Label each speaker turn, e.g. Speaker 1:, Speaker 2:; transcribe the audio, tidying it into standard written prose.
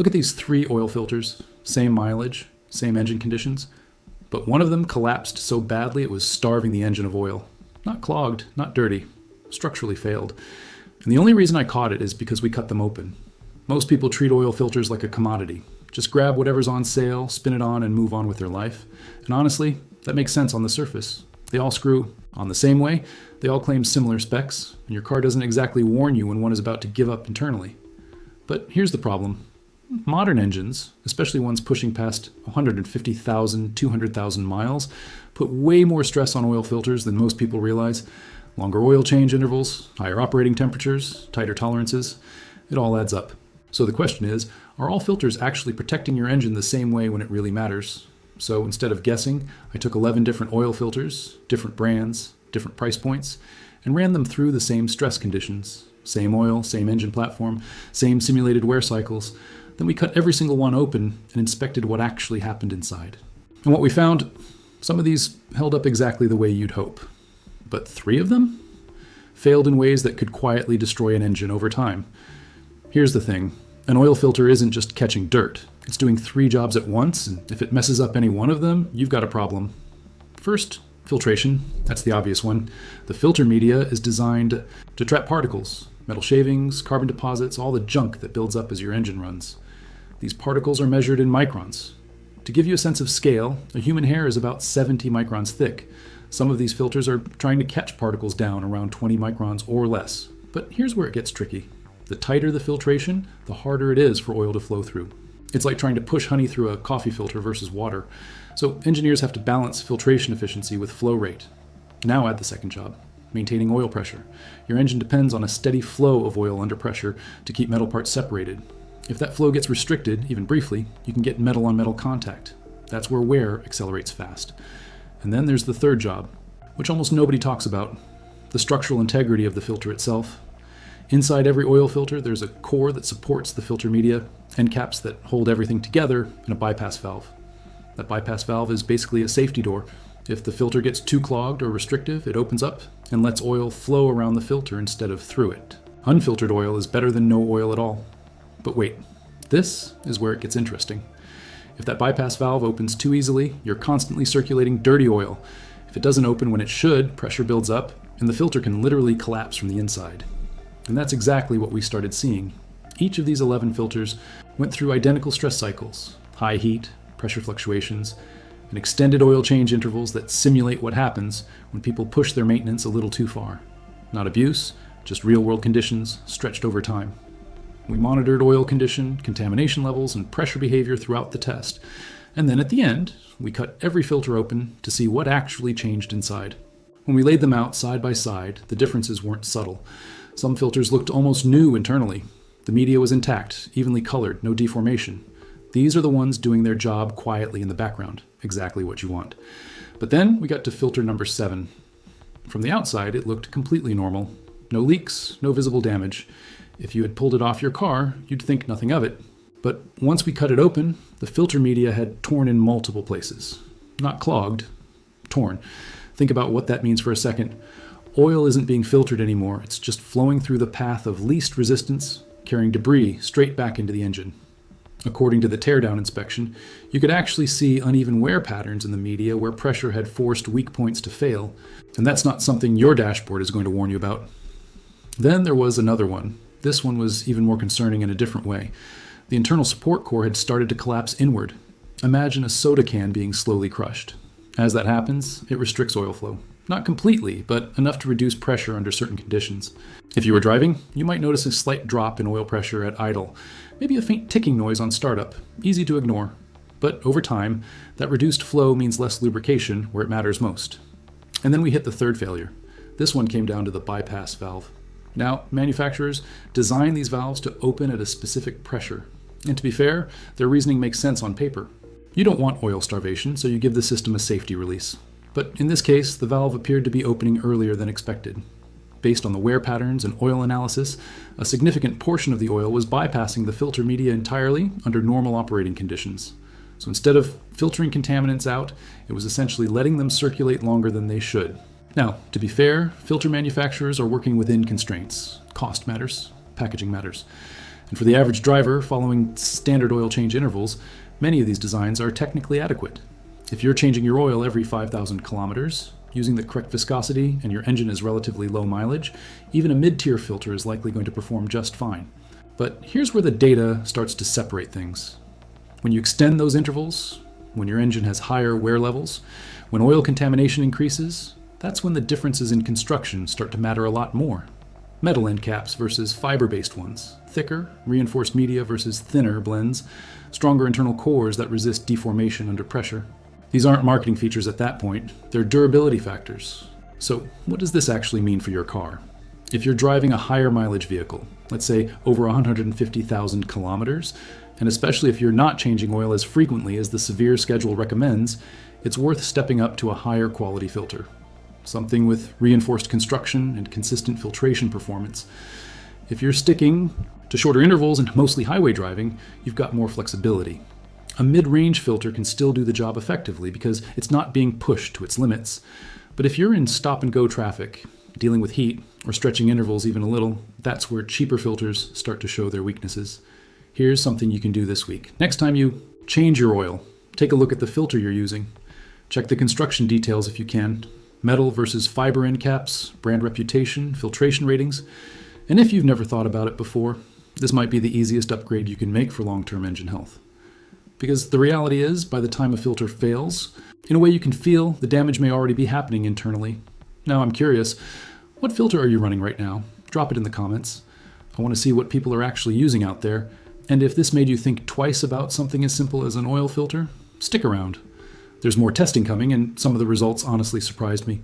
Speaker 1: Look at these 3 oil filters, same mileage, same engine conditions, but one of them collapsed so badly it was starving the engine of oil. Not clogged, not dirty, structurally failed. And the only reason I caught it is because we cut them open. Most people treat oil filters like a commodity. Just grab whatever's on sale, spin it on, and move on with their life. And honestly, that makes sense on the surface. They all screw on the same way, they all claim similar specs, and your car doesn't exactly warn you when one is about to give up internally. But here's the problem. Modern engines, especially ones pushing past 150,000, 200,000 miles, put way more stress on oil filters than most people realize. Longer oil change intervals, higher operating temperatures, tighter tolerances, it all adds up. So the question is, are all filters actually protecting your engine the same way when it really matters? So instead of guessing, I took 11 different oil filters, different brands, different price points, and ran them through the same stress conditions. Same oil, same engine platform, same simulated wear cycles. Then we cut every single one open and inspected what actually happened inside. And what we found, some of these held up exactly the way you'd hope. But 3 of them failed in ways that could quietly destroy an engine over time. Here's the thing, an oil filter isn't just catching dirt. It's doing 3 jobs at once, and if it messes up any one of them, you've got a problem. First, filtration. That's the obvious one. The filter media is designed to trap particles, metal shavings, carbon deposits, all the junk that builds up as your engine runs. These particles are measured in microns. To give you a sense of scale, a human hair is about 70 microns thick. Some of these filters are trying to catch particles down around 20 microns or less. But here's where it gets tricky. The tighter the filtration, the harder it is for oil to flow through. It's like trying to push honey through a coffee filter versus water. So engineers have to balance filtration efficiency with flow rate. Now add the second job, maintaining oil pressure. Your engine depends on a steady flow of oil under pressure to keep metal parts separated. If that flow gets restricted, even briefly, you can get metal-on-metal contact. That's where wear accelerates fast. And then there's the third job, which almost nobody talks about, the structural integrity of the filter itself. Inside every oil filter, there's a core that supports the filter media, end caps that hold everything together, and a bypass valve. That bypass valve is basically a safety door. If the filter gets too clogged or restrictive, it opens up and lets oil flow around the filter instead of through it. Unfiltered oil is better than no oil at all. But wait, this is where it gets interesting. If that bypass valve opens too easily, you're constantly circulating dirty oil. If it doesn't open when it should, pressure builds up, and the filter can literally collapse from the inside. And that's exactly what we started seeing. Each of these 11 filters went through identical stress cycles, high heat, pressure fluctuations, and extended oil change intervals that simulate what happens when people push their maintenance a little too far. Not abuse, just real-world conditions stretched over time. We monitored oil condition, contamination levels, and pressure behavior throughout the test. And then at the end, we cut every filter open to see what actually changed inside. When we laid them out side by side, the differences weren't subtle. Some filters looked almost new internally. The media was intact, evenly colored, no deformation. These are the ones doing their job quietly in the background, exactly what you want. But then we got to filter number 7. From the outside, it looked completely normal. No leaks, no visible damage. If you had pulled it off your car, you'd think nothing of it. But once we cut it open, the filter media had torn in multiple places. Not clogged, torn. Think about what that means for a second. Oil isn't being filtered anymore. It's just flowing through the path of least resistance, carrying debris straight back into the engine. According to the teardown inspection, you could actually see uneven wear patterns in the media where pressure had forced weak points to fail. And that's not something your dashboard is going to warn you about. Then there was another one. This one was even more concerning in a different way. The internal support core had started to collapse inward. Imagine a soda can being slowly crushed. As that happens, it restricts oil flow. Not completely, but enough to reduce pressure under certain conditions. If you were driving, you might notice a slight drop in oil pressure at idle, maybe a faint ticking noise on startup, easy to ignore. But over time, that reduced flow means less lubrication where it matters most. And then we hit the third failure. This one came down to the bypass valve. Now, manufacturers design these valves to open at a specific pressure. And to be fair, their reasoning makes sense on paper. You don't want oil starvation, so you give the system a safety release. But in this case, the valve appeared to be opening earlier than expected. Based on the wear patterns and oil analysis, a significant portion of the oil was bypassing the filter media entirely under normal operating conditions. So instead of filtering contaminants out, it was essentially letting them circulate longer than they should. Now, to be fair, filter manufacturers are working within constraints. Cost matters, packaging matters. And for the average driver following standard oil change intervals, many of these designs are technically adequate. If you're changing your oil every 5,000 kilometers, using the correct viscosity, and your engine is relatively low mileage, even a mid-tier filter is likely going to perform just fine. But here's where the data starts to separate things. When you extend those intervals, when your engine has higher wear levels, when oil contamination increases, that's when the differences in construction start to matter a lot more. Metal end caps versus fiber-based ones, thicker, reinforced media versus thinner blends, stronger internal cores that resist deformation under pressure. These aren't marketing features at that point, they're durability factors. So what does this actually mean for your car? If you're driving a higher mileage vehicle, let's say over 150,000 kilometers, and especially if you're not changing oil as frequently as the severe schedule recommends, it's worth stepping up to a higher quality filter. Something with reinforced construction and consistent filtration performance. If you're sticking to shorter intervals and mostly highway driving, you've got more flexibility. A mid-range filter can still do the job effectively because it's not being pushed to its limits. But if you're in stop-and-go traffic, dealing with heat, or stretching intervals even a little, that's where cheaper filters start to show their weaknesses. Here's something you can do this week. Next time you change your oil, take a look at the filter you're using. Check the construction details if you can. Metal versus fiber end caps, brand reputation, filtration ratings. And if you've never thought about it before, this might be the easiest upgrade you can make for long-term engine health. Because the reality is, by the time a filter fails, in a way you can feel the damage may already be happening internally. Now I'm curious, what filter are you running right now? Drop it in the comments. I want to see what people are actually using out there. And if this made you think twice about something as simple as an oil filter, stick around. There's more testing coming, and some of the results honestly surprised me.